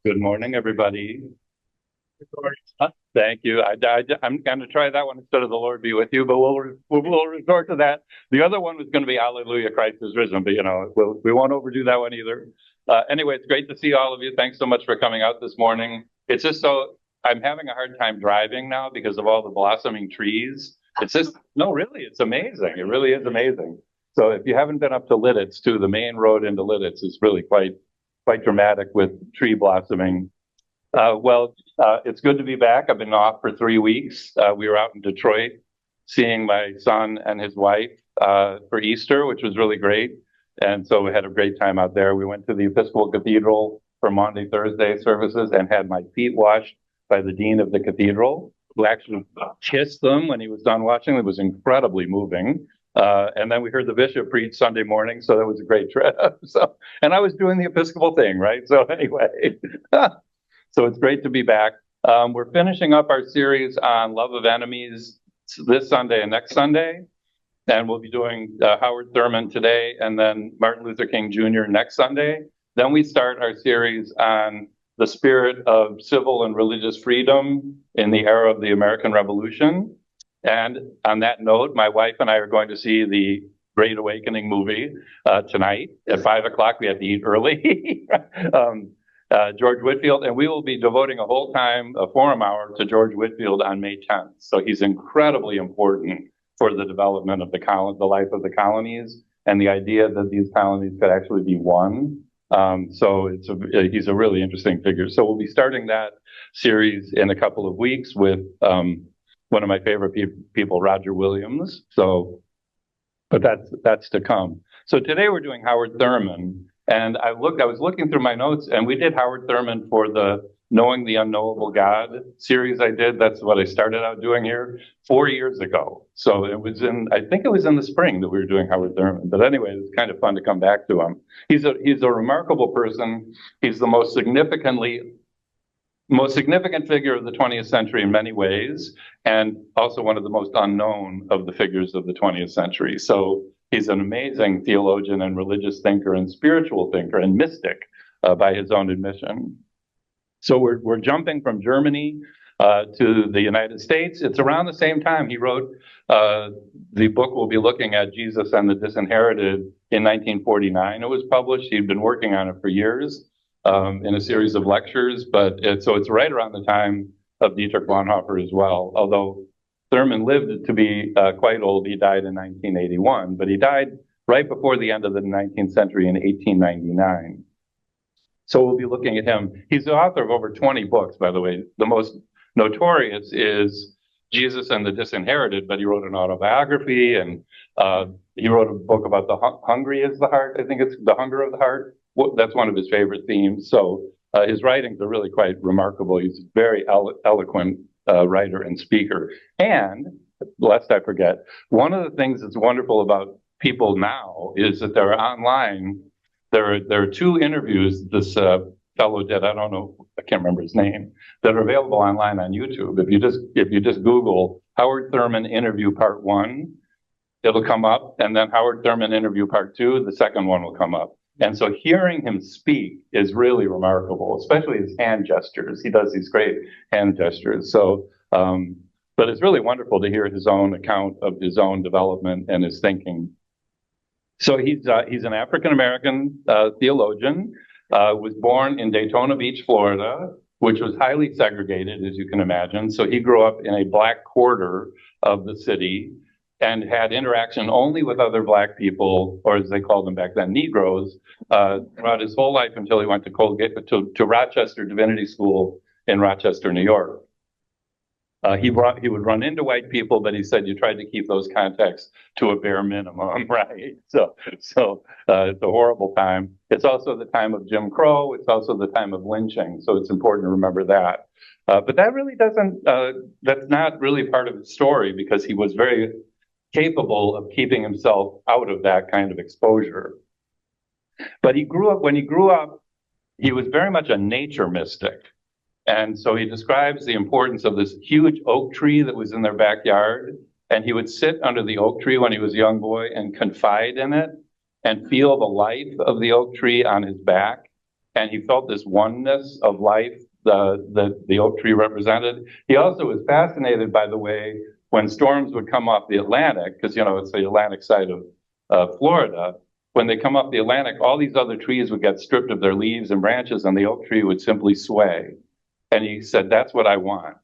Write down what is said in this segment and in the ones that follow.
Good morning, everybody. Thank you. I'm going to try that one instead of the Lord be with you, but we'll resort to that. The other one was going to be Hallelujah, Christ is risen, but we won't overdo that one either. Anyway, it's great to see all of you. Thanks so much for coming out this morning. It's just so I'm having a hard time driving now because of all the blossoming trees. It's just no, really, it's amazing. It really is amazing. So if you haven't been up to Lidditz, too, the main road into Lidditz is really quite dramatic with tree blossoming. It's good to be back. I've been off for 3 weeks. We were out in Detroit seeing my son and his wife for Easter, which was really great. And so we had a great time out there. We went to the Episcopal Cathedral for Maundy, Thursday services and had my feet washed by the dean of the cathedral, who actually kissed them when he was done washing. It was incredibly moving. And then we heard the bishop preach Sunday morning, so that was a great trip. And I was doing the Episcopal thing, right? So anyway, so it's great to be back. We're finishing up our series on love of enemies this Sunday and next Sunday. And we'll be doing Howard Thurman today and then Martin Luther King Jr. next Sunday. Then we start our series on the spirit of civil and religious freedom in the era of the American Revolution. And on that note, my wife and I are going to see the Great Awakening movie tonight at 5 o'clock. We have to eat early. George Whitefield, and we will be devoting a whole time, a forum hour, to George Whitefield on May 10th. So he's incredibly important for the development of the life of the colonies, and the idea that these colonies could actually be one. He's a really interesting figure. So we'll be starting that series in a couple of weeks with one of my favorite people, Roger Williams. But that's to come. So today we're doing Howard Thurman. And I was looking through my notes, and we did Howard Thurman for the Knowing the Unknowable God series I did. That's what I started out doing here 4 years ago. So I think it was in the spring that we were doing Howard Thurman. But anyway, it's kind of fun to come back to him. He's a remarkable person. He's the most significant figure of the 20th century in many ways, and also one of the most unknown of the figures of the 20th century. So he's an amazing theologian and religious thinker and spiritual thinker and mystic by his own admission. So we're jumping from Germany to the United States. It's around the same time he wrote the book we'll be looking at, Jesus and the Disinherited, in 1949. It was published. He'd been working on it for years in a series of lectures, so it's right around the time of Dietrich Bonhoeffer as well, although Thurman lived to be quite old. He died in 1981, but he died right before the end of the 19th century in 1899. So we'll be looking at him. He's the author of over 20 books, by the way. The most notorious is Jesus and the Disinherited, but he wrote an autobiography, and he wrote a book about the hungry is the heart. I think it's the hunger of the heart. That's one of his favorite themes. So his writings are really quite remarkable. He's a very eloquent writer and speaker. And lest I forget, one of the things that's wonderful about people now is that they're online. There are 2 interviews this fellow did. I don't know, I can't remember his name, that are available online on YouTube. If you just Google Howard Thurman interview part 1, it'll come up, and then Howard Thurman interview part 2, the second one will come up. And so hearing him speak is really remarkable, especially his hand gestures. He does these great hand gestures. But it's really wonderful to hear his own account of his own development and his thinking. So he's an African-American theologian, was born in Daytona Beach, Florida, which was highly segregated, as you can imagine. So he grew up in a black quarter of the city and had interaction only with other black people, or as they called them back then, Negroes, throughout his whole life until he went to Rochester Divinity School in Rochester, New York. He would run into white people, but he said you tried to keep those contacts to a bare minimum, right? So it's a horrible time. It's also the time of Jim Crow. It's also the time of lynching. So it's important to remember that. But that really that's not really part of his story, because he was very capable of keeping himself out of that kind of exposure. But when he grew up, he was very much a nature mystic. And so he describes the importance of this huge oak tree that was in their backyard. And he would sit under the oak tree when he was a young boy and confide in it and feel the life of the oak tree on his back. and he felt this oneness of life that the oak tree represented. He also was fascinated by the way when storms would come off the Atlantic, because it's the Atlantic side of Florida. When they come off the Atlantic, all these other trees would get stripped of their leaves and branches, and the oak tree would simply sway. And he said, "That's what I want.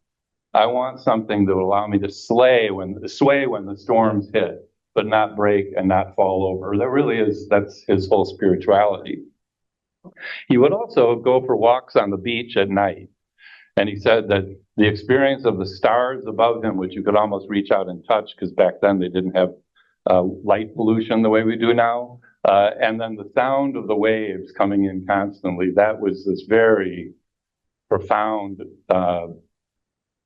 I want something that will allow me to sway when the storms hit, but not break and not fall over." That's his whole spirituality. He would also go for walks on the beach at night. And he said that the experience of the stars above him, which you could almost reach out and touch, because back then they didn't have light pollution the way we do now, and then the sound of the waves coming in constantly, that was this very profound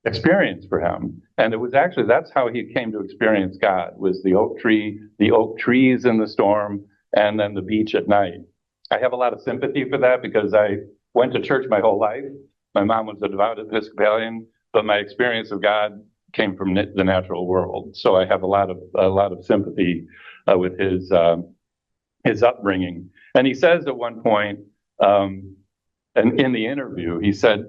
experience for him. And it was actually, that's how he came to experience God, was the oak tree, the oak trees in the storm, and then the beach at night. I have a lot of sympathy for that because I went to church my whole life. My mom was a devout Episcopalian, but my experience of God came from the natural world. So I have a lot of sympathy with his upbringing. And he says at one point, and in the interview, he said,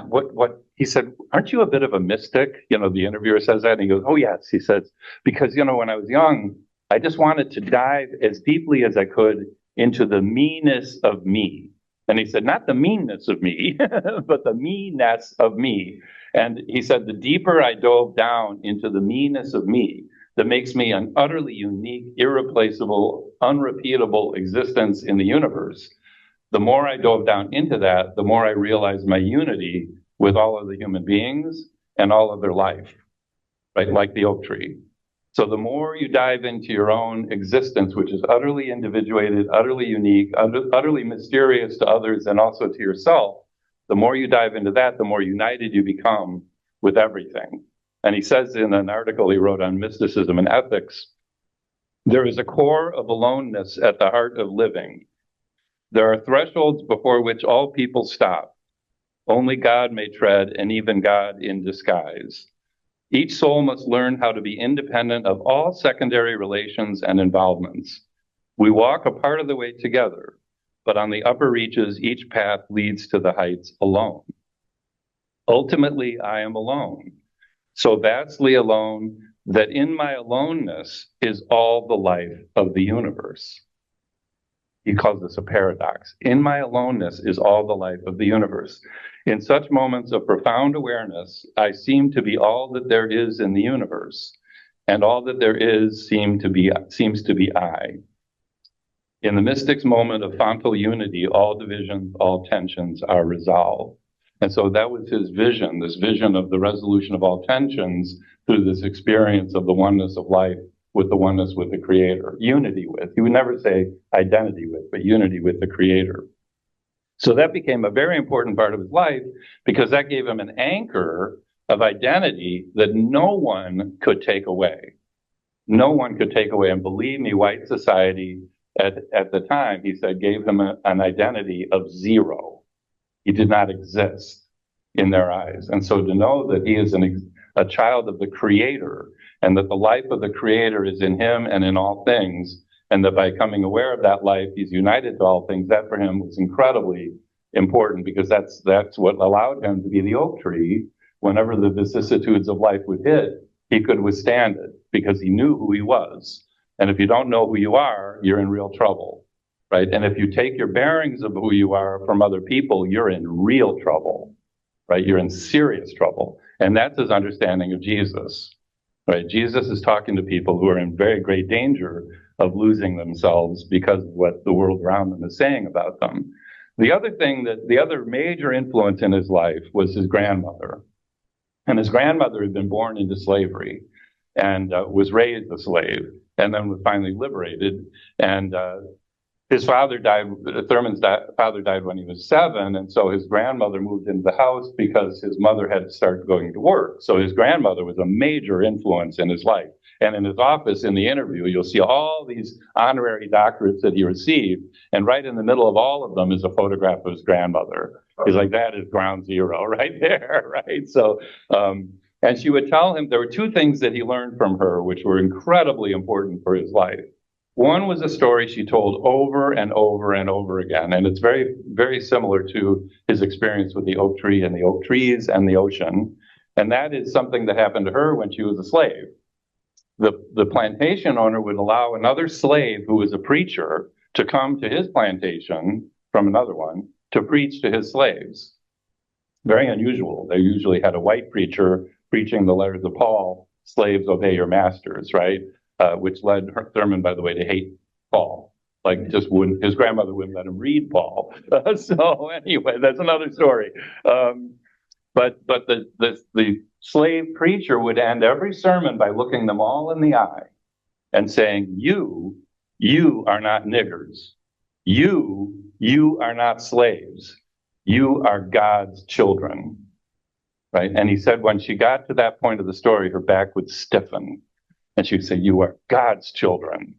what he said, "Aren't you a bit of a mystic?" The interviewer says that, and he goes, "Oh yes," he says, "because when I was young, I just wanted to dive as deeply as I could into the meanness of me." And he said, not the meanness of me, but the meanness of me. And he said, the deeper I dove down into the meanness of me, that makes me an utterly unique, irreplaceable, unrepeatable existence in the universe, the more I dove down into that, the more I realized my unity with all of the human beings and all of their life, right? Like the oak tree. So the more you dive into your own existence, which is utterly individuated, utterly unique, utterly mysterious to others and also to yourself, the more you dive into that, the more united you become with everything. And he says in an article he wrote on mysticism and ethics, "There is a core of aloneness at the heart of living. There are thresholds before which all people stop. Only God may tread, and even God in disguise. Each soul must learn how to be independent of all secondary relations and involvements. We walk a part of the way together, but on the upper reaches, each path leads to the heights alone. Ultimately, I am alone, so vastly alone that in my aloneness is all the life of the universe." He calls this a paradox. In my aloneness is all the life of the universe. In such moments of profound awareness, I seem to be all that there is in the universe, and all that there is seems to be I. In the mystic's moment of fontal unity, all divisions, all tensions are resolved. And so that was his vision, this vision of the resolution of all tensions through this experience of the oneness of life with the oneness with the Creator, unity with. He would never say identity with, but unity with the Creator. So that became a very important part of his life because that gave him an anchor of identity that no one could take away. No one could take away. And believe me, white society at the time, he said, gave him an identity of zero. He did not exist in their eyes. And so to know that he is a child of the Creator, and that the life of the Creator is in him and in all things, and that by becoming aware of that life, he's united to all things, that for him was incredibly important because that's what allowed him to be the oak tree. Whenever the vicissitudes of life would hit, he could withstand it because he knew who he was. And if you don't know who you are, you're in real trouble, right? And if you take your bearings of who you are from other people, you're in real trouble, right? You're in serious trouble. And that's his understanding of Jesus. Right? Jesus is talking to people who are in very great danger of losing themselves because of what the world around them is saying about them. The other major influence in his life was his grandmother. And his grandmother had been born into slavery and was raised a slave and then was finally liberated. And his father died, Thurman's father died when he was 7, and so his grandmother moved into the house because his mother had to start going to work. So his grandmother was a major influence in his life. And in his office, in the interview, you'll see all these honorary doctorates that he received, and right in the middle of all of them is a photograph of his grandmother. He's like, that is ground zero right there, right? So, and she would tell him there were 2 things that he learned from her, which were incredibly important for his life. One was a story she told over and over and over again, and it's very, very similar to his experience with the oak tree and the oak trees and the ocean. And that is something that happened to her when she was a slave. The plantation owner would allow another slave who was a preacher to come to his plantation from another one to preach to his slaves. Very unusual. They usually had a white preacher preaching the letters of Paul, slaves obey your masters, right? Which led Thurman, by the way, to hate Paul. Like, just wouldn't, his grandmother wouldn't let him read Paul. So anyway, that's another story. But the slave preacher would end every sermon by looking them all in the eye and saying, you are not niggers. You are not slaves. You are God's children. Right? And he said when she got to that point of the story, her back would stiffen. And she would say, you are God's children.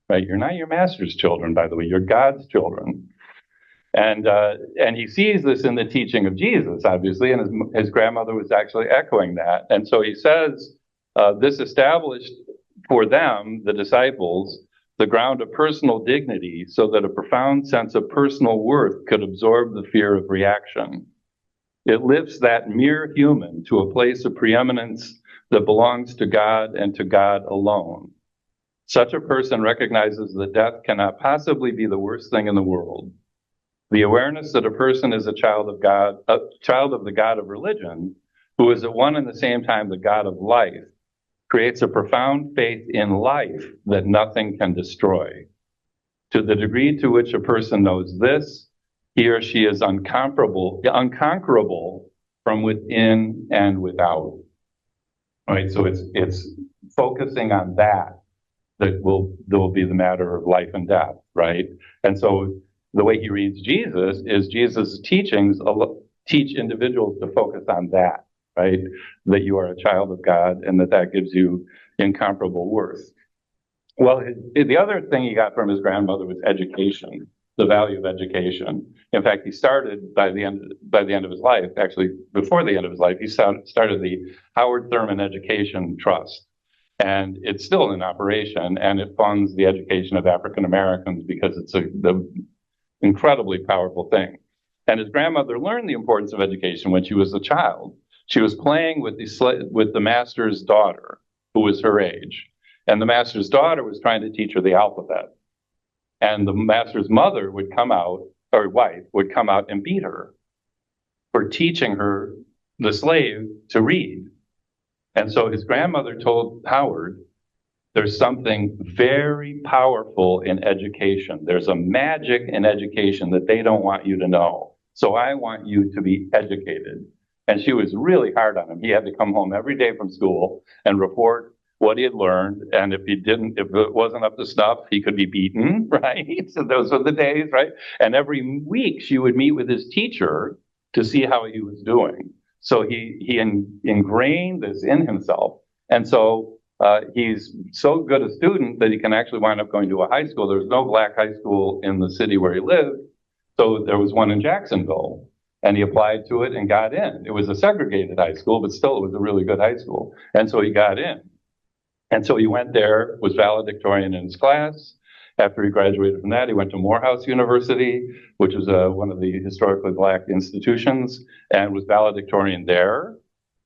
Right? You're not your master's children, by the way. You're God's children. And he sees this in the teaching of Jesus, obviously, and his grandmother was actually echoing that. And so he says, this established for them, the disciples, the ground of personal dignity so that a profound sense of personal worth could absorb the fear of reaction. It lifts that mere human to a place of preeminence that belongs to God and to God alone. Such a person recognizes that death cannot possibly be the worst thing in the world. The awareness that a person is a child of God, a child of the God of religion, who is at one and the same time the God of life, creates a profound faith in life that nothing can destroy. To the degree to which a person knows this, he or she is unconquerable from within and without. Right? So it's focusing on that will be the matter of life and death, right? And so the way he reads Jesus is Jesus' teachings teach individuals to focus on that, right? That you are a child of God and that gives you incomparable worth. Well, the other thing he got from his grandmother was education, the value of education. In fact, he started by the end of his life, actually before the end of his life, he started the Howard Thurman Education Trust. And it's still in operation, and it funds the education of African Americans because it's the incredibly powerful thing. And his grandmother learned the importance of education when she was a child. She was playing with the master's daughter, who was her age. And the master's daughter was trying to teach her the alphabet. And the master's mother would come out, or wife, would come out and beat her for teaching her, the slave, to read. And so his grandmother told Howard, there's something very powerful in education. There's a magic in education that they don't want you to know. So I want you to be educated. And she was really hard on him. He had to come home every day from school and report what he had learned. And if it wasn't up to snuff, he could be beaten, right? So those were the days, right? And every week she would meet with his teacher to see how he was doing. So he ingrained this in himself. And so he's so good a student that he can actually wind up going to a high school. There was no black high school in the city where he lived. So there was one in Jacksonville. And he applied to it and got in. It was a segregated high school, but still it was a really good high school. And so he got in. And so he went there, was valedictorian in his class. After he graduated from that, he went to Morehouse University, which was one of the historically black institutions, and was valedictorian there,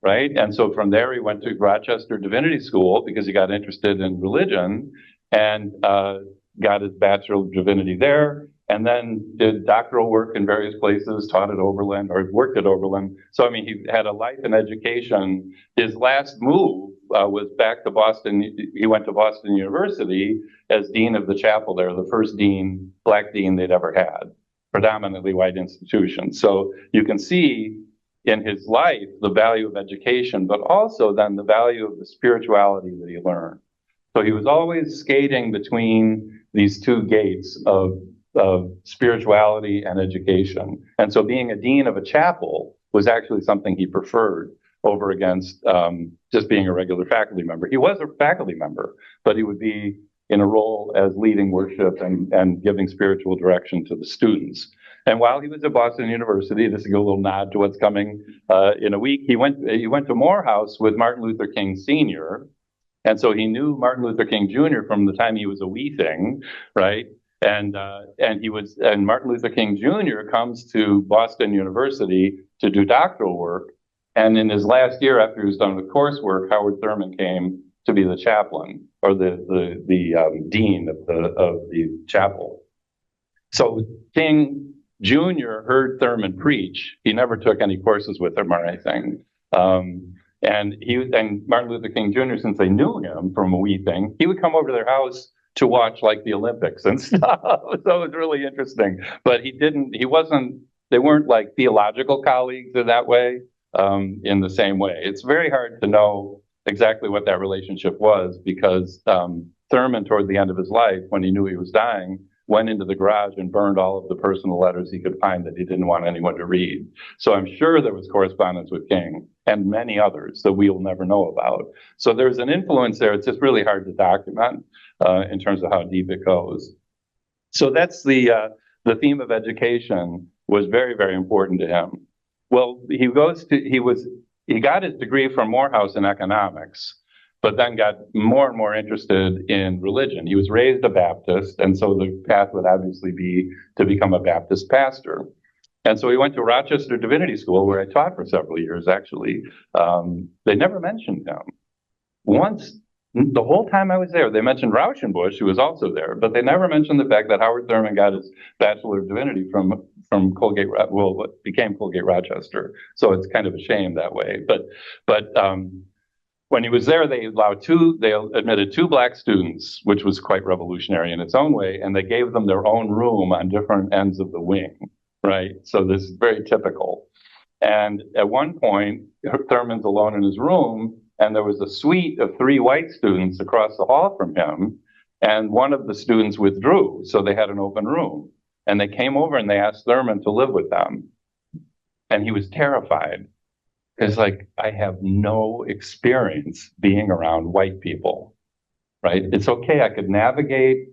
right? And so from there, he went to Rochester Divinity School because he got interested in religion and got his Bachelor of Divinity there, and then did doctoral work in various places, taught at Oberlin, or worked at Oberlin. So, I mean, he had a life in education. His last move was back to Boston. He went to Boston University as dean of the chapel there, the first dean, black dean they'd ever had, predominantly white institution. So you can see in his life the value of education, but also then the value of the spirituality that he learned. So he was always skating between these two gates of spirituality and education. And so being a dean of a chapel was actually something he preferred over against just being a regular faculty member. He was a faculty member, but he would be in a role as leading worship and giving spiritual direction to the students. And while he was at Boston University, this is a little nod to what's coming in a week, he went to Morehouse with Martin Luther King Sr., And so he knew Martin Luther King Jr. from the time he was a wee thing, right? And Martin Luther King Jr. comes to Boston University to do doctoral work. And in his last year, after he was done with coursework, Howard Thurman came to be the chaplain or the dean of the chapel. So King Jr. heard Thurman preach. He never took any courses with him or anything. And Martin Luther King Jr., since they knew him from a wee thing, he would come over to their house to watch like the Olympics and stuff. So it was really interesting. But they weren't like theological colleagues in that way, in the same way. It's very hard to know exactly what that relationship was because Thurman, toward the end of his life, when he knew he was dying, went into the garage and burned all of the personal letters he could find that he didn't want anyone to read. So I'm sure there was correspondence with King and many others that we'll never know about. So there's an influence there. It's just really hard to document in terms of how deep it goes. So that's the theme of education was very, very important to him. Well, he got his degree from Morehouse in economics, but then got more and more interested in religion. He was raised a Baptist, and so the path would obviously be to become a Baptist pastor. And so he went to Rochester Divinity School, where I taught for several years, actually. They never mentioned him. Once, the whole time I was there, they mentioned Rauschenbusch, who was also there, but they never mentioned the fact that Howard Thurman got his Bachelor of Divinity from Colgate, well, what became Colgate Rochester. So it's kind of a shame that way. But when he was there, they admitted 2 black students, which was quite revolutionary in its own way, and they gave them their own room on different ends of the wing, right? So this is very typical. And at one point, Thurman's alone in his room, and there was a suite of 3 white students across the hall from him, and one of the students withdrew, so they had an open room. And they came over and they asked Thurman to live with them. And he was terrified. It's like, I have no experience being around white people, right? It's okay, I could navigate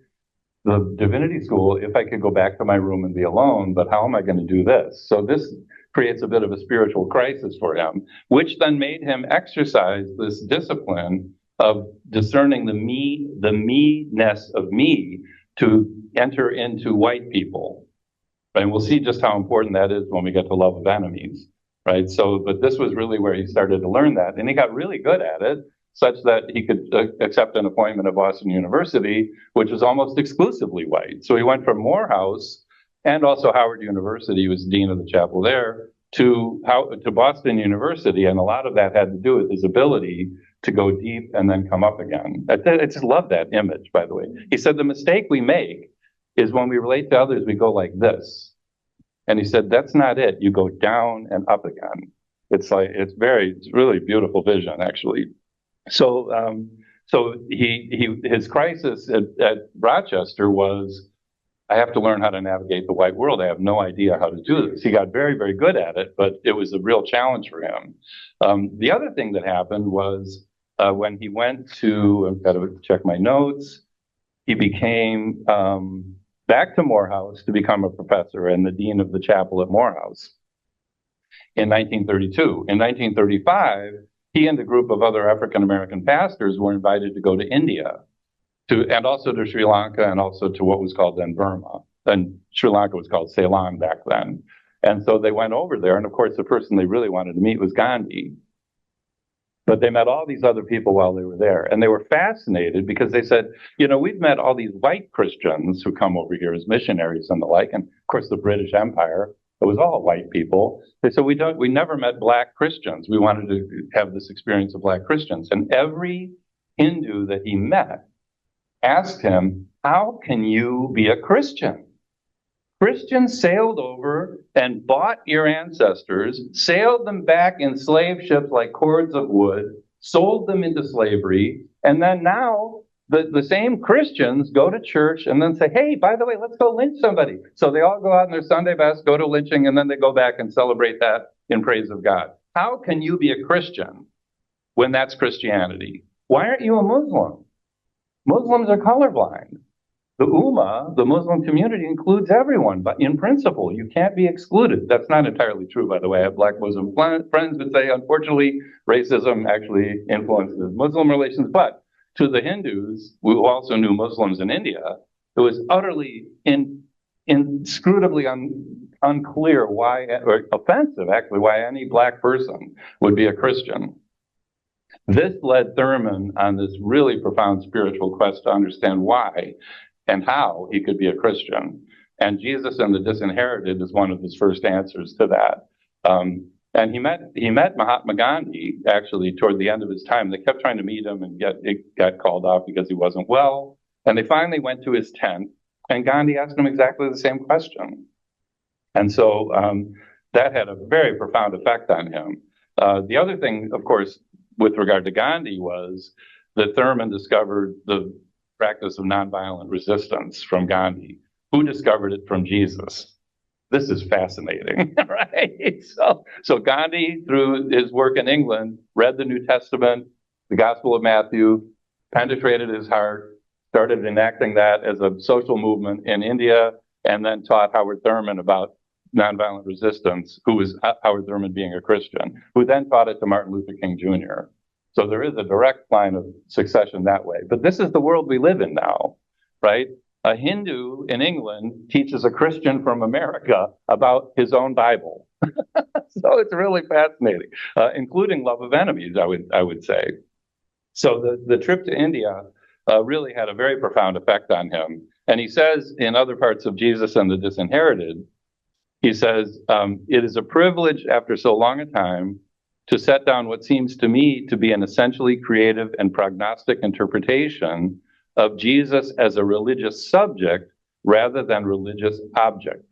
the divinity school if I could go back to my room and be alone, but how am I going to do this? So this creates a bit of a spiritual crisis for him, which then made him exercise this discipline of discerning the me-ness of me to enter into white people. Right? And we'll see just how important that is when we get to love of enemies. Right. So, but this was really where he started to learn that. And he got really good at it, such that he could accept an appointment at Boston University, which was almost exclusively white. So he went from Morehouse and also Howard University, he was dean of the chapel there, to Boston University. And a lot of that had to do with his ability to go deep and then come up again. I just love that image, by the way. He said the mistake we make is when we relate to others, we go like this. And he said, that's not it. You go down and up again. It's really beautiful vision, actually. So his crisis at Rochester was, I have to learn how to navigate the white world. I have no idea how to do this. He got very, very good at it, but it was a real challenge for him. The other thing that happened was when he went to, I've got to check my notes, he became back to Morehouse to become a professor and the dean of the chapel at Morehouse in 1932. In 1935, he and a group of other African-American pastors were invited to go to India, and also to Sri Lanka, and also to what was called then Burma. And Sri Lanka was called Ceylon back then. And so they went over there, and of course the person they really wanted to meet was Gandhi. But they met all these other people while they were there. And they were fascinated because they said, we've met all these white Christians who come over here as missionaries and the like. And of course, the British Empire, it was all white people. They said, we never met black Christians. We wanted to have this experience of black Christians. And every Hindu that he met asked him, how can you be a Christian? Christians sailed over and bought your ancestors, sailed them back in slave ships like cords of wood, sold them into slavery, and then now the same Christians go to church and then say, hey, by the way, let's go lynch somebody. So they all go out in their Sunday best, go to lynching, and then they go back and celebrate that in praise of God. How can you be a Christian when that's Christianity? Why aren't you a Muslim? Muslims are colorblind. The Ummah, the Muslim community, includes everyone, but in principle, you can't be excluded. That's not entirely true, by the way. I have black Muslim friends that say, unfortunately, racism actually influences Muslim relations, but to the Hindus, who also knew Muslims in India, it was utterly inscrutably unclear why, or offensive actually, why any black person would be a Christian. This led Thurman on this really profound spiritual quest to understand why and how he could be a Christian. And Jesus and the Disinherited is one of his first answers to that. And he met Mahatma Gandhi actually toward the end of his time. They kept trying to meet him, and it got called off because he wasn't well. And they finally went to his tent, and Gandhi asked him exactly the same question. And so that had a very profound effect on him. The other thing, of course, with regard to Gandhi was that Thurman discovered the practice of nonviolent resistance from Gandhi. Who discovered it from Jesus? This is fascinating, right? So Gandhi, through his work in England, read the New Testament, the Gospel of Matthew, penetrated his heart, started enacting that as a social movement in India, and then taught Howard Thurman about nonviolent resistance, who was Howard Thurman being a Christian, who then taught it to Martin Luther King Jr. So there is a direct line of succession that way. But this is the world we live in now, right? A Hindu in England teaches a Christian from America about his own Bible. So it's really fascinating, including love of enemies, I would say. So the trip to India really had a very profound effect on him. And he says in other parts of Jesus and the Disinherited, he says, it is a privilege after so long a time to set down what seems to me to be an essentially creative and prognostic interpretation of Jesus as a religious subject rather than religious object.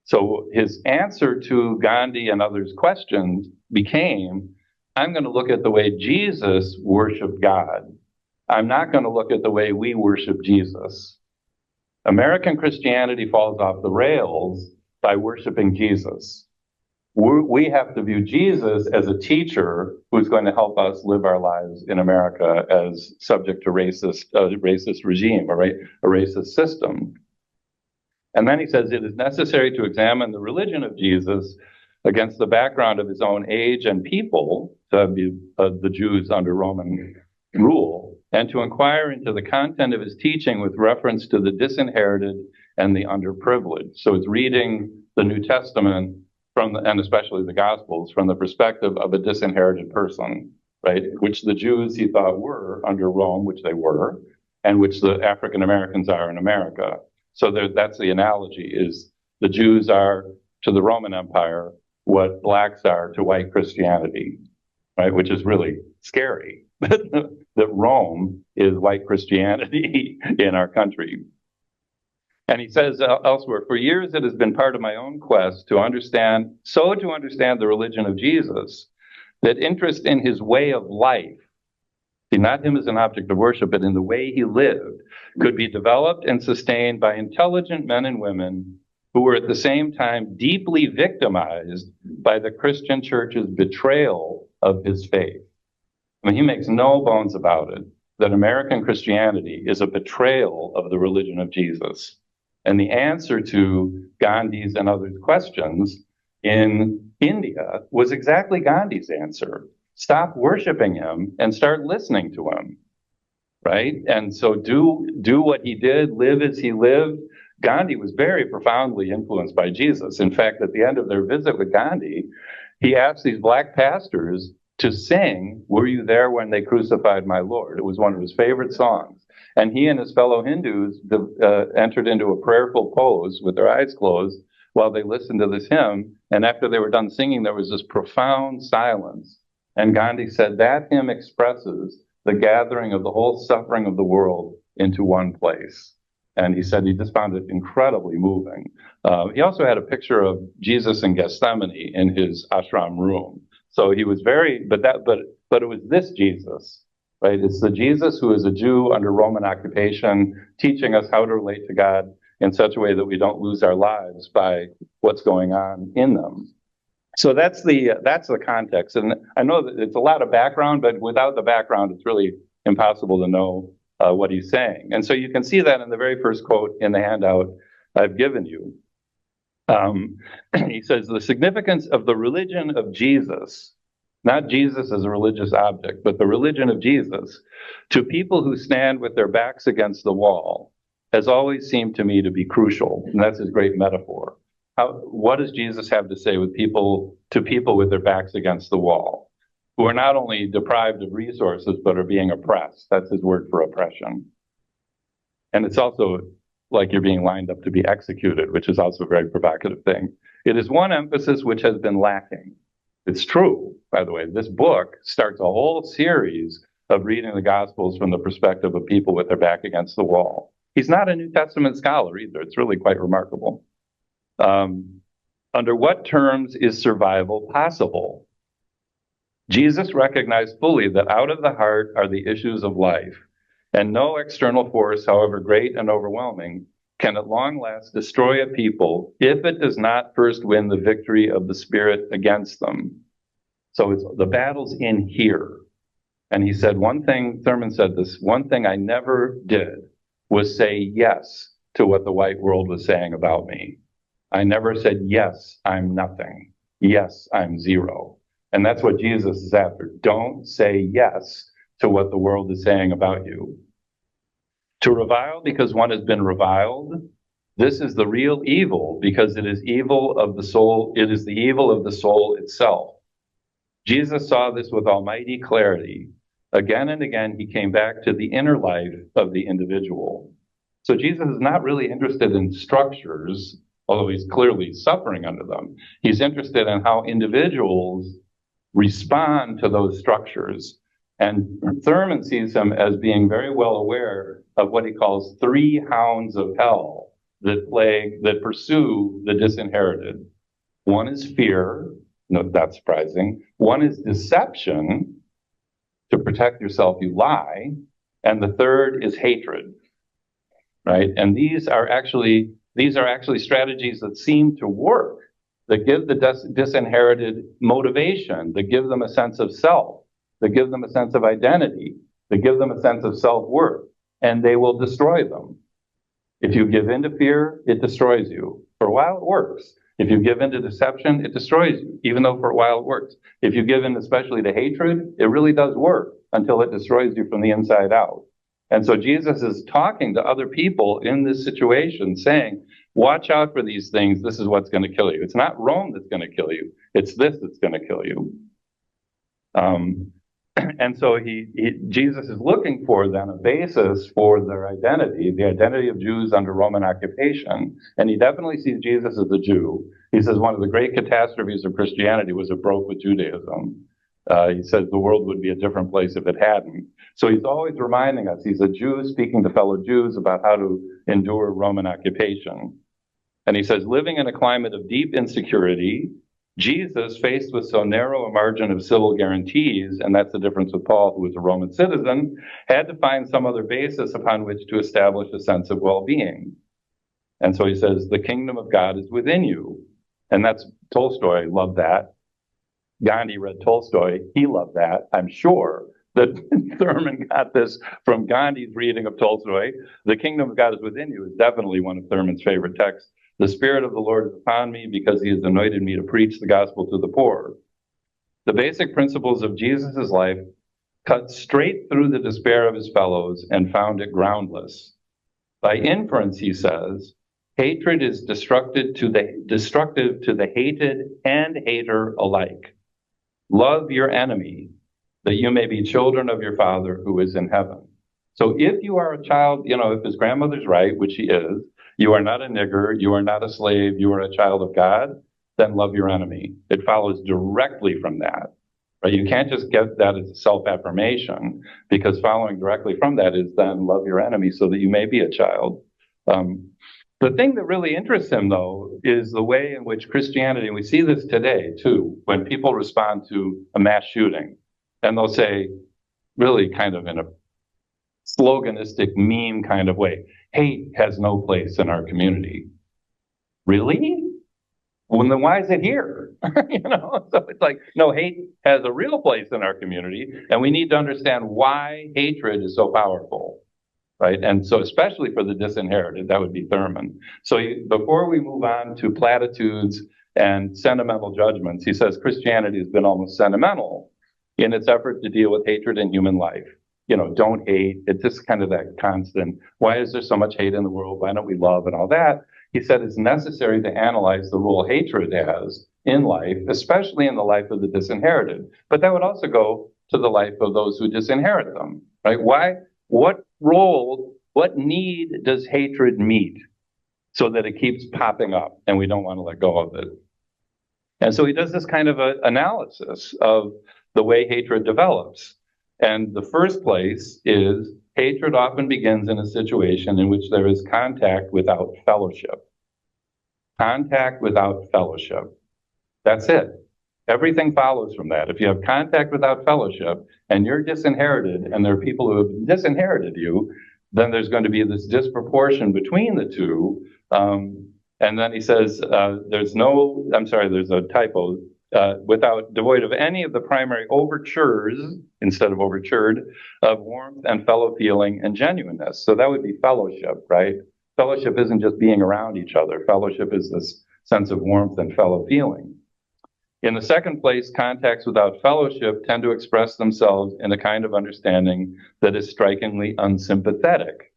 So his answer to Gandhi and others' questions became, I'm going to look at the way Jesus worshiped God. I'm not going to look at the way we worship Jesus. American Christianity falls off the rails by worshiping Jesus. We have to view Jesus as a teacher who's going to help us live our lives in America as subject to racist regime, or a racist system. And then he says it is necessary to examine the religion of Jesus against the background of his own age and people, to be the Jews under Roman rule, and to inquire into the content of his teaching with reference to the disinherited and the underprivileged. So it's reading the New Testament and especially the Gospels from the perspective of a disinherited person, right? Which the Jews, he thought, were under Rome, which they were, and which the African Americans are in America. So that's the analogy: is the Jews are to the Roman Empire what blacks are to white Christianity, right? Which is really scary that Rome is white Christianity in our country. And he says elsewhere, for years it has been part of my own quest to understand the religion of Jesus, that interest in his way of life, see, not him as an object of worship, but in the way he lived, could be developed and sustained by intelligent men and women who were at the same time deeply victimized by the Christian church's betrayal of his faith. I mean, he makes no bones about it, that American Christianity is a betrayal of the religion of Jesus. And the answer to Gandhi's and others' questions in India was exactly Gandhi's answer. Stop worshiping him and start listening to him, right? And so do what he did, live as he lived. Gandhi was very profoundly influenced by Jesus. In fact, at the end of their visit with Gandhi, he asked these black pastors to sing, "Were you there when they crucified my Lord?" It was one of his favorite songs. And he and his fellow Hindus entered into a prayerful pose with their eyes closed while they listened to this hymn. And after they were done singing, there was this profound silence. And Gandhi said that hymn expresses the gathering of the whole suffering of the world into one place. And he said he just found it incredibly moving. He also had a picture of Jesus in Gethsemane in his ashram room. So he was but it was this Jesus, right? It's the Jesus who is a Jew under Roman occupation, teaching us how to relate to God in such a way that we don't lose our lives by what's going on in them. So that's the context. And I know that it's a lot of background, but without the background, it's really impossible to know what he's saying. And so you can see that in the very first quote in the handout I've given you. He says, the significance of the religion of Jesus not Jesus as a religious object, but the religion of Jesus, to people who stand with their backs against the wall has always seemed to me to be crucial. And that's his great metaphor. What does Jesus have to say to people with their backs against the wall, who are not only deprived of resources, but are being oppressed? That's his word for oppression. And it's also like you're being lined up to be executed, which is also a very provocative thing. It is one emphasis which has been lacking. It's true, by the way. This book starts a whole series of reading the Gospels from the perspective of people with their back against the wall. He's not a New Testament scholar either. It's really quite remarkable. Under what terms is survival possible? Jesus recognized fully that out of the heart are the issues of life, and no external force, however great and overwhelming, can at long last destroy a people if it does not first win the victory of the Spirit against them. So the battle's in here. And he said one thing, Thurman said this, one thing I never did was say yes to what the white world was saying about me. I never said, yes, I'm nothing. Yes, I'm zero. And that's what Jesus is after. Don't say yes to what the world is saying about you. To revile because one has been reviled, this is the real evil because it is evil of the soul. It is the evil of the soul itself. Jesus saw this with almighty clarity. Again and again, he came back to the inner life of the individual. So Jesus is not really interested in structures, although he's clearly suffering under them. He's interested in how individuals respond to those structures. And Thurman sees him as being very well aware of what he calls 3 hounds of hell that pursue the disinherited. One is fear, no, that's surprising. One is deception. To protect yourself, you lie. And the third is hatred, right? And these are actually strategies that seem to work, that give the disinherited motivation, that give them a sense of self, that give them a sense of identity, that give them a sense of self-worth, and they will destroy them. If you give in to fear, it destroys you. For a while, it works. If you give in to deception, it destroys you, even though for a while it works. If you give in especially to hatred, it really does work until it destroys you from the inside out. And so Jesus is talking to other people in this situation, saying, watch out for these things. This is what's going to kill you. It's not Rome that's going to kill you. It's this that's going to kill you. And so Jesus is looking for then a basis for their identity, the identity of Jews under Roman occupation. And he definitely sees Jesus as a Jew. He says one of the great catastrophes of Christianity was it broke with Judaism. He says the world would be a different place if it hadn't. So he's always reminding us he's a Jew speaking to fellow Jews about how to endure Roman occupation. And he says, living in a climate of deep insecurity, Jesus, faced with so narrow a margin of civil guarantees, and that's the difference with Paul, who was a Roman citizen, had to find some other basis upon which to establish a sense of well-being. And so he says, the kingdom of God is within you. And that's Tolstoy loved that. Gandhi read Tolstoy. He loved that. I'm sure that Thurman got this from Gandhi's reading of Tolstoy. The kingdom of God is within you is definitely one of Thurman's favorite texts. The Spirit of the Lord is upon me because he has anointed me to preach the gospel to the poor. The basic principles of Jesus' life cut straight through the despair of his fellows and found it groundless. By inference, he says, hatred is destructive to the hated and hater alike. Love your enemy, that you may be children of your Father who is in heaven. So if you are a child, if his grandmother's right, which she is, you are not a nigger, you are not a slave, you are a child of God, then love your enemy. It follows directly from that, right? You can't just get that as a self-affirmation, because following directly from that is then love your enemy so that you may be a child. The thing that really interests him, though, is the way in which Christianity, and we see this today, too, when people respond to a mass shooting, and they'll say, really kind of in a sloganistic, meme kind of way, hate has no place in our community. Really? Well, then why is it here? So it's like, no, hate has a real place in our community, and we need to understand why hatred is so powerful, right? And so especially for the disinherited, that would be Thurman. So before we move on to platitudes and sentimental judgments. He says Christianity has been almost sentimental in its effort to deal with hatred in human life. Don't hate. It's just kind of that constant, why is there so much hate in the world? Why don't we love and all that? He said it's necessary to analyze the role hatred has in life, especially in the life of the disinherited. But that would also go to the life of those who disinherit them, right? What role, what need does hatred meet so that it keeps popping up and we don't want to let go of it? And so he does this kind of analysis of the way hatred develops. And the first place is hatred often begins in a situation in which there is contact without fellowship. Contact without fellowship. That's it. Everything follows from that. If you have contact without fellowship and you're disinherited and there are people who have disinherited you, then there's going to be this disproportion between the two. And then he says, there's a typo, devoid of any of the primary overtures, instead of overtured, of warmth and fellow feeling and genuineness. So that would be fellowship, right? Fellowship isn't just being around each other. Fellowship is this sense of warmth and fellow feeling. In the second place, contacts without fellowship tend to express themselves in a kind of understanding that is strikingly unsympathetic,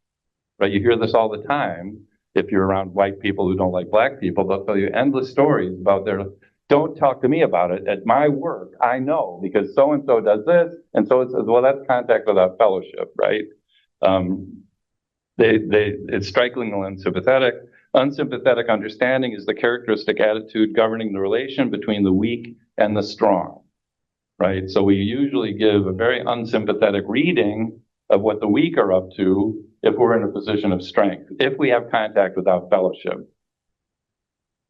right? You hear this all the time. If you're around white people who don't like black people, they'll tell you endless stories about don't talk to me about it. At my work, I know because so-and-so does this, and so it says, well, that's contact without fellowship, right? It's strikingly unsympathetic. Unsympathetic understanding is the characteristic attitude governing the relation between the weak and the strong, right? So we usually give a very unsympathetic reading of what the weak are up to if we're in a position of strength, if we have contact without fellowship.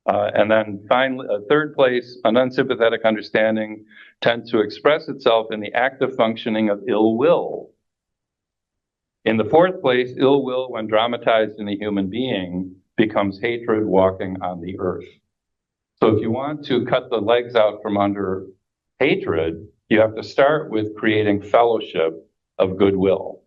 And then finally, third place, an unsympathetic understanding tends to express itself in the active functioning of ill will. In the fourth place, ill will, when dramatized in a human being, becomes hatred walking on the earth. So if you want to cut the legs out from under hatred, you have to start with creating fellowship of goodwill,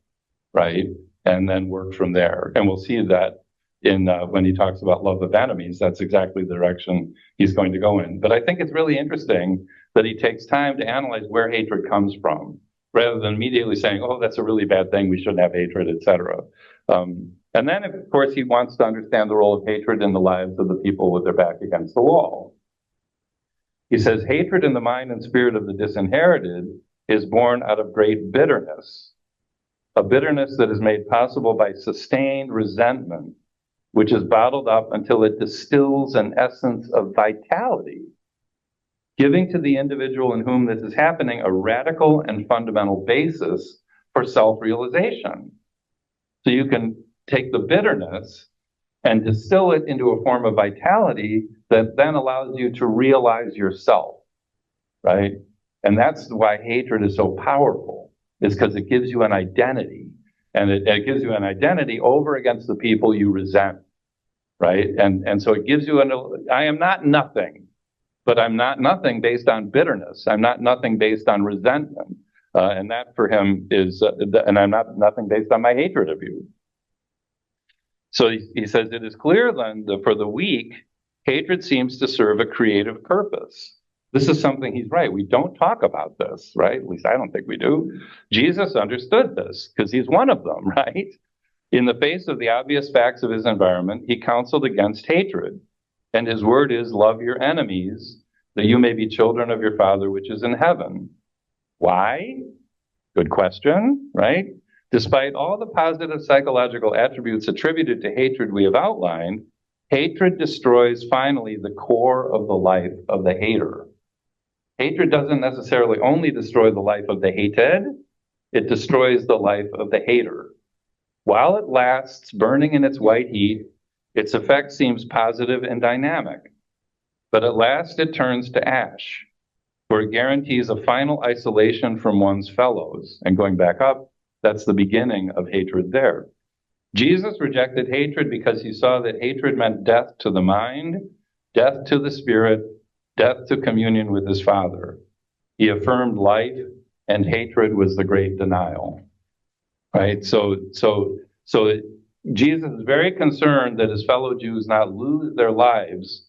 right? And then work from there. And we'll see that in when he talks about love of enemies, that's exactly the direction he's going to go in. But I think it's really interesting that he takes time to analyze where hatred comes from, rather than immediately saying, oh, that's a really bad thing, we shouldn't have hatred, etc. And then, of course, he wants to understand the role of hatred in the lives of the people with their back against the wall. He says, hatred in the mind and spirit of the disinherited is born out of great bitterness, a bitterness that is made possible by sustained resentment, which is bottled up until it distills an essence of vitality, giving to the individual in whom this is happening a radical and fundamental basis for self-realization. So you can take the bitterness and distill it into a form of vitality that then allows you to realize yourself, right? And that's why hatred is so powerful, is because it gives you an identity. And it gives you an identity over against the people you resent, right? And so it gives you I am not nothing, but I'm not nothing based on bitterness. I'm not nothing based on resentment. And that for him is, and I'm not nothing based on my hatred of you. So he says, it is clear then that for the weak, hatred seems to serve a creative purpose. This is something he's right. We don't talk about this, right? At least I don't think we do. Jesus understood this because he's one of them, right? In the face of the obvious facts of his environment, he counseled against hatred. And his word is, love your enemies, that you may be children of your Father which is in heaven. Why? Good question, right? Despite all the positive psychological attributes attributed to hatred we have outlined, hatred destroys finally the core of the life of the hater. Hatred doesn't necessarily only destroy the life of the hated, it destroys the life of the hater. While it lasts, burning in its white heat, its effect seems positive and dynamic. But at last it turns to ash, where it guarantees a final isolation from one's fellows. And going back up, that's the beginning of hatred there. Jesus rejected hatred because he saw that hatred meant death to the mind, death to the spirit, death to communion with his Father. He affirmed life, and hatred was the great denial. Right? So Jesus is very concerned that his fellow Jews not lose their lives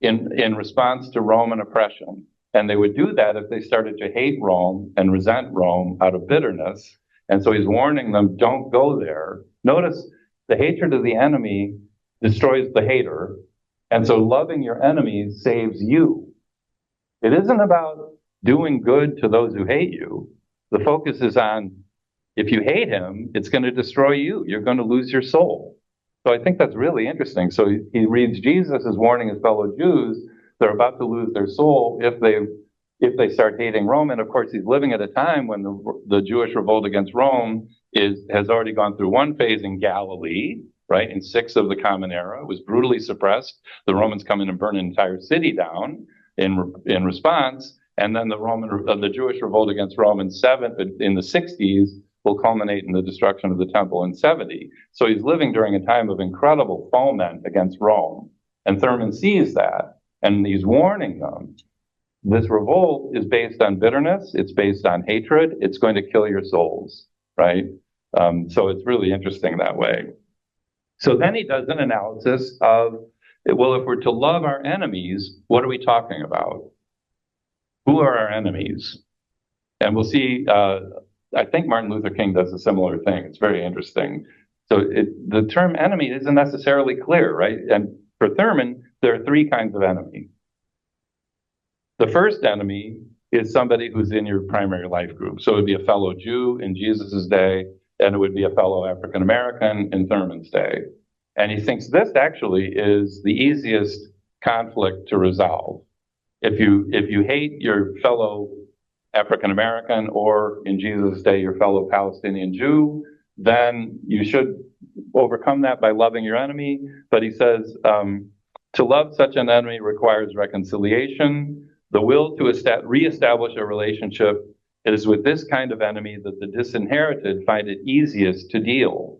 in response to Roman oppression. And they would do that if they started to hate Rome and resent Rome out of bitterness. And so he's warning them, don't go there. Notice the hatred of the enemy destroys the hater. And so loving your enemies saves you. It isn't about doing good to those who hate you. The focus is on, if you hate him, it's going to destroy you. You're going to lose your soul. So I think that's really interesting. So he reads Jesus as warning his fellow Jews they're about to lose their soul if they start hating Rome. And of course, he's living at a time when the Jewish revolt against Rome has already gone through one phase in Galilee, right? In 6 of the Common Era, it was brutally suppressed. The Romans come in and burn an entire city down in response. And then the Jewish revolt against Rome in 7 in the 60s will culminate in the destruction of the temple in 70. So he's living during a time of incredible foment against Rome. And Thurman sees that. And he's warning them, this revolt is based on bitterness, it's based on hatred, it's going to kill your souls, right? So it's really interesting that way. So then he does an analysis of, well, if we're to love our enemies, what are we talking about? Who are our enemies? And we'll see, I think Martin Luther King does a similar thing. It's very interesting. So the term enemy isn't necessarily clear, right? And for Thurman, there are 3 kinds of enemy. The first enemy is somebody who's in your primary life group. So it would be a fellow Jew in Jesus's day, and it would be a fellow African American in Thurman's day. And he thinks this actually is the easiest conflict to resolve. If you hate your fellow African American, or in Jesus' day, your fellow Palestinian Jew, then you should overcome that by loving your enemy. But he says, to love such an enemy requires reconciliation, the will to reestablish a relationship. It is with this kind of enemy that the disinherited find it easiest to deal.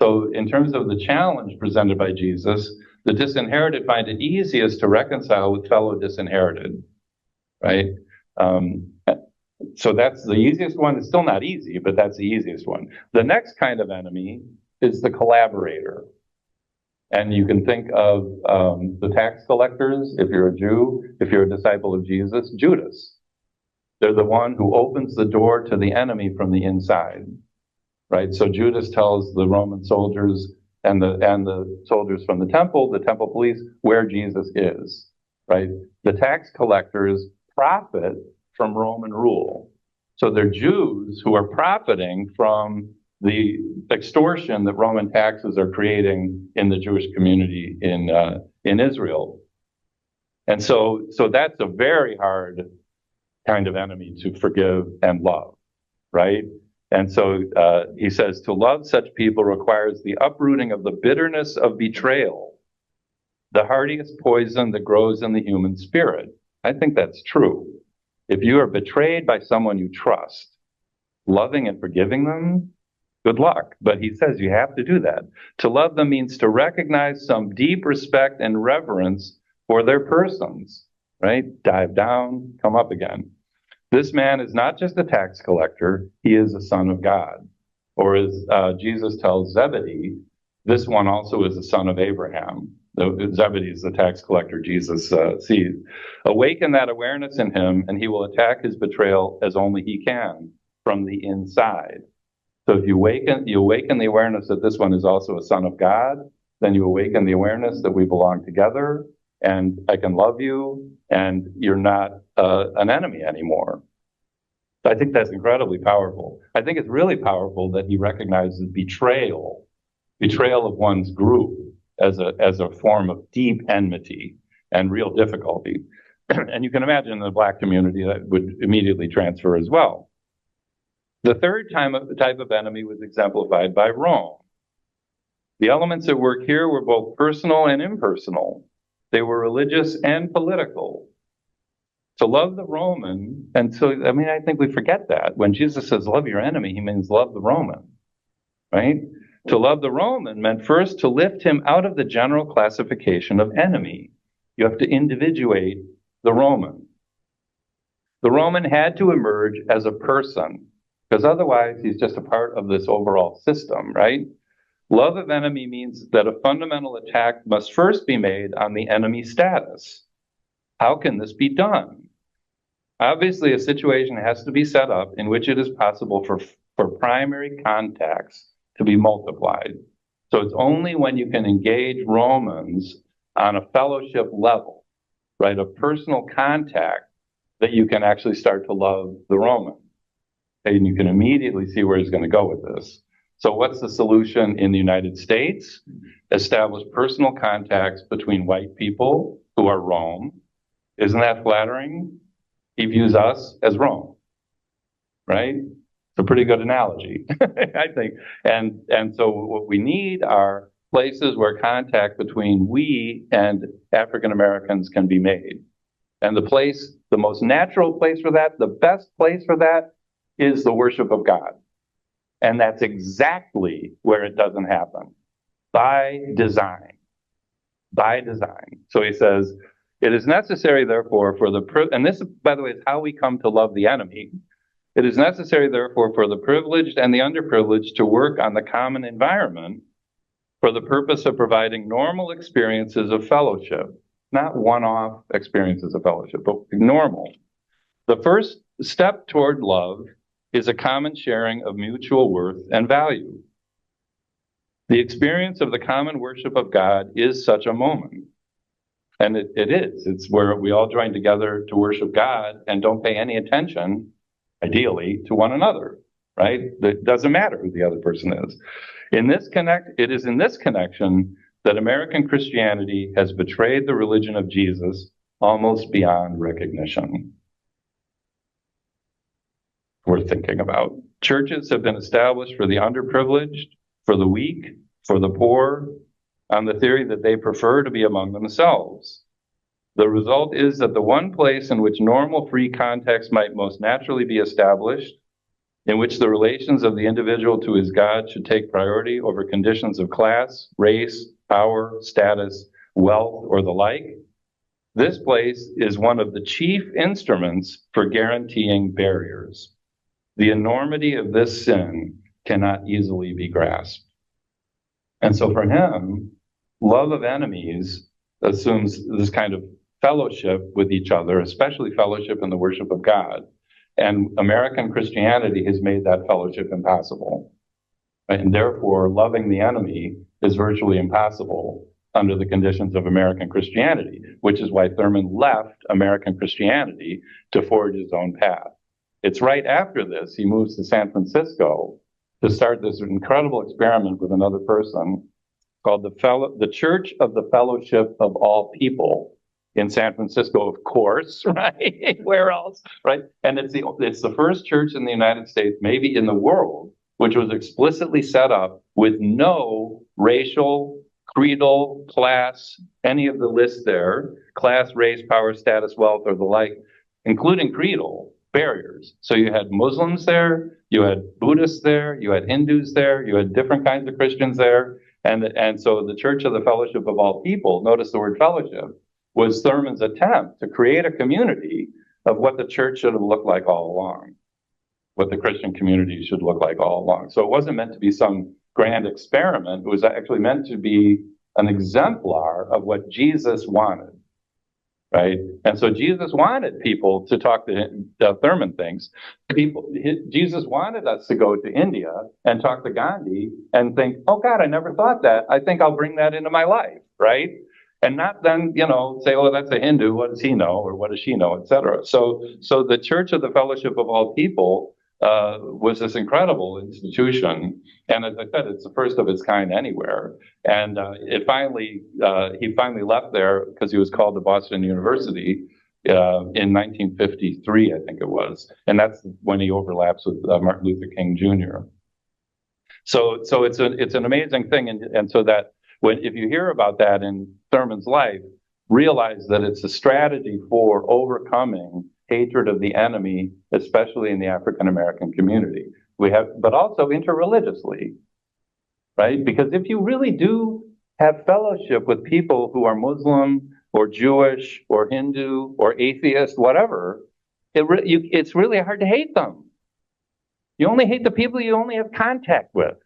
So in terms of the challenge presented by Jesus, the disinherited find it easiest to reconcile with fellow disinherited, right? So that's the easiest one. It's still not easy, but that's the easiest one. The next kind of enemy is the collaborator. And you can think of the tax collectors, if you're a Jew, if you're a disciple of Jesus, Judas. They're the one who opens the door to the enemy from the inside, right? So Judas tells the Roman soldiers and the soldiers from the temple police, where Jesus is, right? The tax collectors profit from Roman rule. So they're Jews who are profiting from the extortion that Roman taxes are creating in the Jewish community in Israel. And so that's a very hard kind of enemy to forgive and love, right? And so he says, to love such people requires the uprooting of the bitterness of betrayal, the hardiest poison that grows in the human spirit. I think that's true. If you are betrayed by someone you trust, loving and forgiving them, good luck. But he says you have to do that. To love them means to recognize some deep respect and reverence for their persons, right? Dive down, come up again. This man is not just a tax collector, he is a son of God. Or as Jesus tells Zebedee, this one also is a son of Abraham. Zebedee is the tax collector Jesus sees. Awaken that awareness in him, and he will attack his betrayal as only he can from the inside. So if you awaken the awareness that this one is also a son of God, then you awaken the awareness that we belong together, and I can love you, and you're not an enemy anymore. I think that's incredibly powerful. I think it's really powerful that he recognizes betrayal of one's group as a form of deep enmity and real difficulty. And you can imagine in the Black community that would immediately transfer as well. The third type of enemy was exemplified by Rome. The elements at work here were both personal and impersonal. They were religious and political. To love the Roman, and so, I think we forget that. When Jesus says love your enemy, he means love the Roman, right? To love the Roman meant first to lift him out of the general classification of enemy. You have to individuate the Roman. The Roman had to emerge as a person, because otherwise he's just a part of this overall system, right? Love of enemy means that a fundamental attack must first be made on the enemy status. How can this be done? Obviously, a situation has to be set up in which it is possible for primary contacts to be multiplied. So it's only when you can engage Romans on a fellowship level, right, a personal contact, that you can actually start to love the Roman. And you can immediately see where he's going to go with this. So what's the solution in the United States? Establish personal contacts between white people who are Rome. Isn't that flattering? He views us as Rome, right? It's a pretty good analogy, I think. And so what we need are places where contact between we and African Americans can be made. And the most natural place for that, the best place for that, is the worship of God. And that's exactly where it doesn't happen. By design. By design. So he says, it is necessary, therefore, and this, by the way, is how we come to love the enemy. It is necessary, therefore, for the privileged and the underprivileged to work on the common environment for the purpose of providing normal experiences of fellowship, not one-off experiences of fellowship, but normal. The first step toward love is a common sharing of mutual worth and value. The experience of the common worship of God is such a moment. And it is. It's where we all join together to worship God and don't pay any attention, ideally, to one another, right? It doesn't matter who the other person is. It is in this connection that American Christianity has betrayed the religion of Jesus almost beyond recognition. Worth thinking about. Churches have been established for the underprivileged, for the weak, for the poor, on the theory that they prefer to be among themselves. The result is that the one place in which normal free context might most naturally be established, in which the relations of the individual to his God should take priority over conditions of class, race, power, status, wealth, or the like, this place is one of the chief instruments for guaranteeing barriers. The enormity of this sin cannot easily be grasped. And so for him, love of enemies assumes this kind of fellowship with each other, especially fellowship in the worship of God. And American Christianity has made that fellowship impossible. And therefore, loving the enemy is virtually impossible under the conditions of American Christianity, which is why Thurman left American Christianity to forge his own path. It's right after this, he moves to San Francisco to start this incredible experiment with another person called the Church of the Fellowship of All People in San Francisco, of course, right? Where else, right? And it's the first church in the United States, maybe in the world, which was explicitly set up with no racial, creedal, class, any of the lists there, class, race, power, status, wealth, or the like, including creedal barriers. So you had Muslims there, you had Buddhists there, you had Hindus there, you had different kinds of Christians there. And so the Church of the Fellowship of All People, notice the word fellowship, was Thurman's attempt to create a community of what the church should have looked like all along, what the Christian community should look like all along. So it wasn't meant to be some grand experiment. It was actually meant to be an exemplar of what Jesus wanted. Right? And so Jesus wanted people to talk to him, Thurman thinks. Jesus wanted us to go to India and talk to Gandhi and think, oh God, I never thought that. I think I'll bring that into my life, right? And not then, say, oh, that's a Hindu. What does he know? Or what does she know, et cetera. So the Church of the Fellowship of All People was this incredible institution. And as I said, it's the first of its kind anywhere. And he finally left there because he was called to Boston University in 1953, I think it was. And that's when he overlaps with Martin Luther King Jr. So it's an amazing thing. And so that if you hear about that in Thurman's life, realize that it's a strategy for overcoming hatred of the enemy, especially in the African American community. But also interreligiously, right? Because if you really do have fellowship with people who are Muslim or Jewish or Hindu or atheist, whatever, it's really hard to hate them. You only hate the people you only have contact with.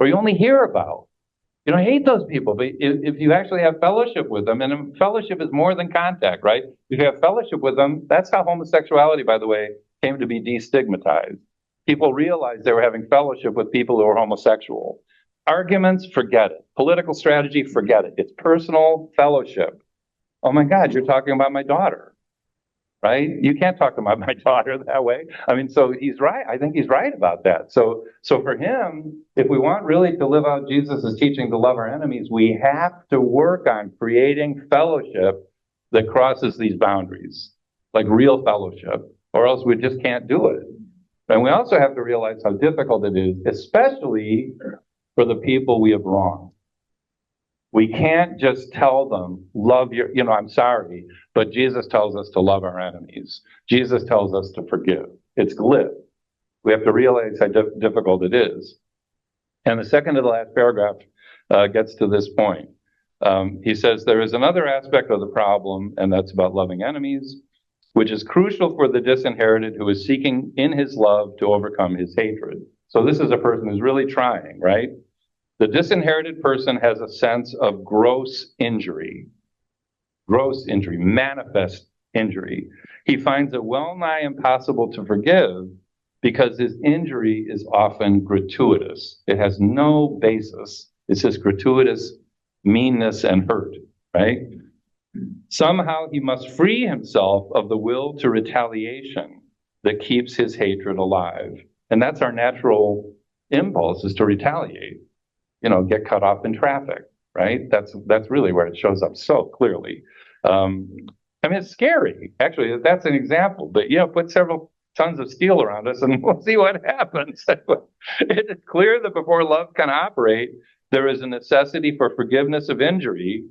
or you only hear about. You don't hate those people, but if you actually have fellowship with them, and fellowship is more than contact, right? If you have fellowship with them, that's how homosexuality, by the way, came to be destigmatized. People realized they were having fellowship with people who were homosexual. Arguments, forget it. Political strategy, forget it. It's personal fellowship. Oh my God, you're talking about my daughter, right? You can't talk about my daughter that way. I mean, so he's right. I think he's right about that. So for him, if we want really to live out Jesus' teaching to love our enemies, we have to work on creating fellowship that crosses these boundaries, like real fellowship, or else we just can't do it. And we also have to realize how difficult it is, especially for the people we have wronged. We can't just tell them, love your, I'm sorry, but Jesus tells us to love our enemies. Jesus tells us to forgive. It's glib. We have to realize how difficult it is. And the second to the last paragraph gets to this point. He says, there is another aspect of the problem, and that's about loving enemies, which is crucial for the disinherited who is seeking in his love to overcome his hatred. So this is a person who's really trying, right? The disinherited person has a sense of gross injury, manifest injury. He finds it well nigh impossible to forgive because his injury is often gratuitous. It has no basis. It's just gratuitous meanness and hurt, right? Somehow he must free himself of the will to retaliation that keeps his hatred alive. And that's our natural impulse, is to retaliate. Get cut off in traffic, right? That's really where it shows up so clearly. It's scary. Actually, that's an example. But, put several tons of steel around us and we'll see what happens. It is clear that before love can operate, there is a necessity for forgiveness of injury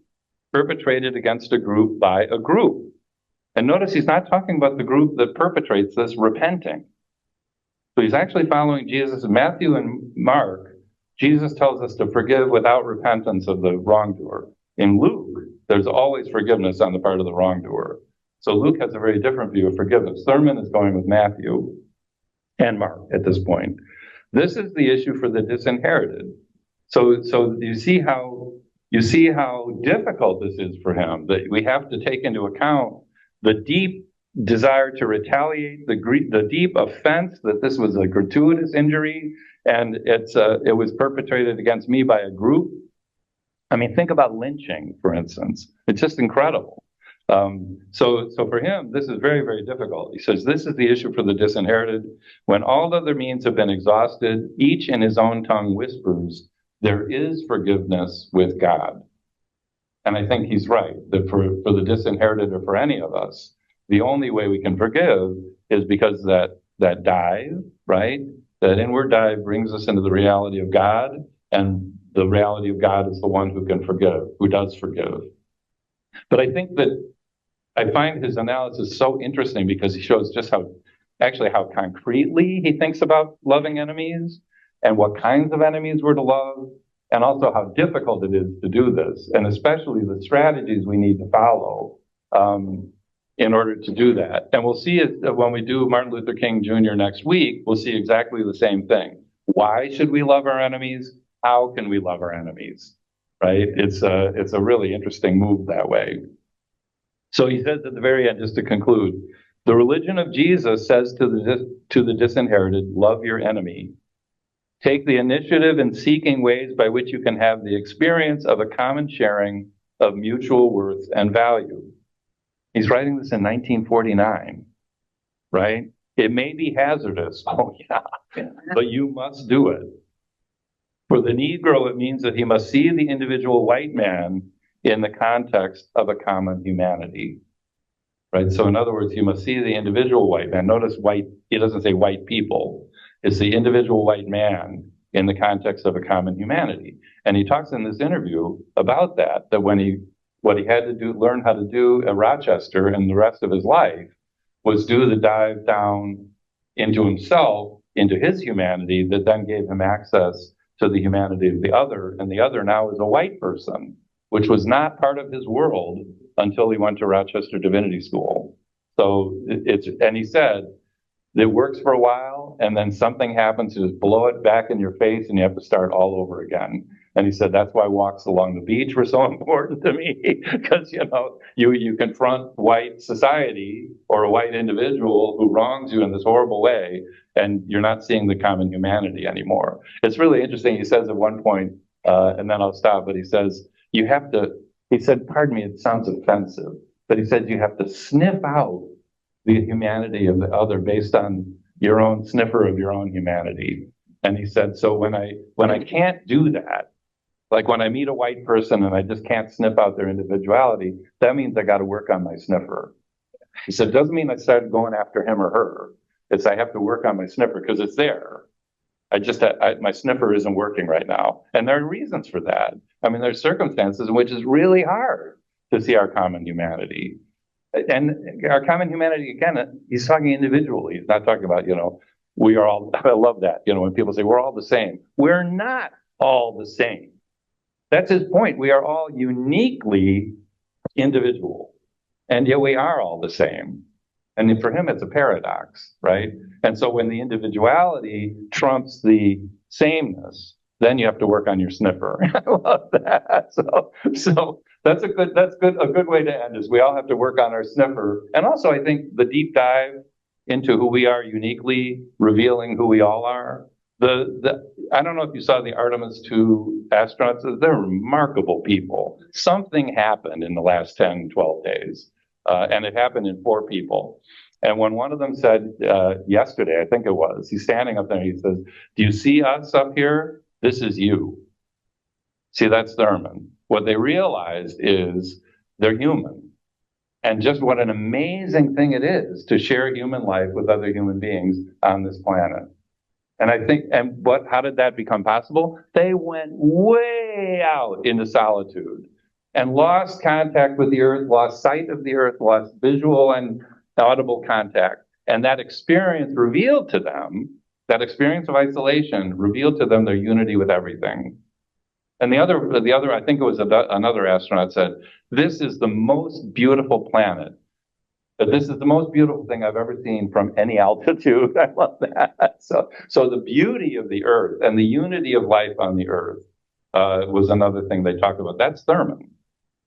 perpetrated against a group by a group. And notice he's not talking about the group that perpetrates this repenting. So he's actually following Jesus. In Matthew and Mark, Jesus tells us to forgive without repentance of the wrongdoer. In Luke, there's always forgiveness on the part of the wrongdoer. So Luke has a very different view of forgiveness. Thurman is going with Matthew and Mark at this point. This is the issue for the disinherited. So you see how difficult this is for him, that we have to take into account the deep desire to retaliate, the deep offense that this was a gratuitous injury, and it was perpetrated against me by a group. Think about lynching, for instance. It's just incredible. So for him, this is very, very difficult. He says, this is the issue for the disinherited. When all other means have been exhausted, each in his own tongue whispers, there is forgiveness with God. And I think he's right, that for the disinherited or for any of us, the only way we can forgive is because that dive, right? That inward dive brings us into the reality of God, and the reality of God is the one who can forgive, who does forgive. But I think that I find his analysis so interesting because he shows just how concretely he thinks about loving enemies and what kinds of enemies we're to love, and also how difficult it is to do this, and especially the strategies we need to follow in order to do that. And we'll see it when we do Martin Luther King Jr. next week. We'll see exactly the same thing. Why should we love our enemies? How can we love our enemies? Right? It's a really interesting move that way. So he says at the very end, just to conclude, the religion of Jesus says to the disinherited, love your enemy. Take the initiative in seeking ways by which you can have the experience of a common sharing of mutual worth and value. He's writing this in 1949, right? It may be hazardous, but you must do it. For the Negro, it means that he must see the individual white man in the context of a common humanity, right? So in other words, you must see the individual white man. Notice white, he doesn't say white people. It's the individual white man in the context of a common humanity. And he talks in this interview about that what he had to learn how to do at Rochester and the rest of his life was do the dive down into himself, into his humanity, that then gave him access to the humanity of the other. And the other now is a white person, which was not part of his world until he went to Rochester Divinity School. So and he said, It works for a while, and then something happens to just blow it back in your face, and you have to start all over again. And he said that's why walks along the beach were so important to me, because you confront white society or a white individual who wrongs you in this horrible way, and you're not seeing the common humanity anymore. It's really interesting. He says at one point, and then I'll stop, but he says you have to. He said, pardon me, it sounds offensive, but he said you have to sniff out the humanity of the other based on your own sniffer of your own humanity. And he said, so when I can't do that, like when I meet a white person and I just can't sniff out their individuality, that means I got to work on my sniffer. He said, it doesn't mean I started going after him or her. It's I have to work on my sniffer because it's there. My sniffer isn't working right now. And there are reasons for that. I mean, there's circumstances in which it's really hard to see our common humanity. And our common humanity, again, he's talking individually. He's not talking about, we are all, I love that, when people say we're all the same. We're not all the same. That's his point. We are all uniquely individual. And yet we are all the same. And for him, it's a paradox, right? And so when the individuality trumps the sameness, then you have to work on your sniffer. I love that. So that's a good way to end is we all have to work on our sniffer. And also I think the deep dive into who we are uniquely, revealing who we all are. I don't know if you saw the Artemis 2 astronauts. They're remarkable people. Something happened in the last 10, 12 days. And it happened in 4 people. And when one of them said yesterday, I think it was, he's standing up there and he says, do you see us up here? This is you. See, that's Thurman. What they realized is they're human. And just what an amazing thing it is to share human life with other human beings on this planet. And I think, how did that become possible? They went way out into solitude and lost contact with the earth, lost sight of the earth, lost visual and audible contact. And that experience revealed to them, that experience of isolation revealed to them their unity with everything. And the other, I think it was another astronaut said, this is the most beautiful planet. But this is the most beautiful thing I've ever seen from any altitude. I love that. So the beauty of the earth and the unity of life on the earth was another thing they talked about. That's Thurman,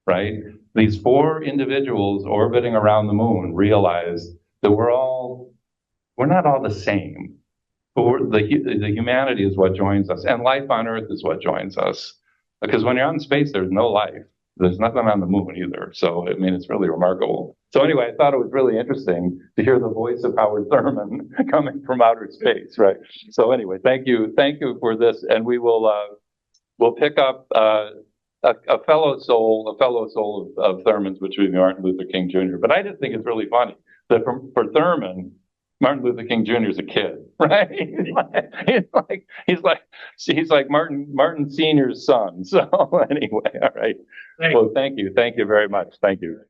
right? These 4 individuals orbiting around the moon realized that we're not all the same. But the humanity is what joins us, and life on Earth is what joins us. Because when you're out in space, there's no life. There's nothing on the moon either. So, I mean, it's really remarkable. So anyway, I thought it was really interesting to hear the voice of Howard Thurman coming from outer space, right? So anyway, thank you for this, and we'll pick up a fellow soul of Thurman's, which would be Martin Luther King Jr. But I just think it's really funny that for Thurman, Martin Luther King Jr. is a kid, right? He's like Martin Sr.'s son. So anyway, all right. Well, thank you very much. Thank you.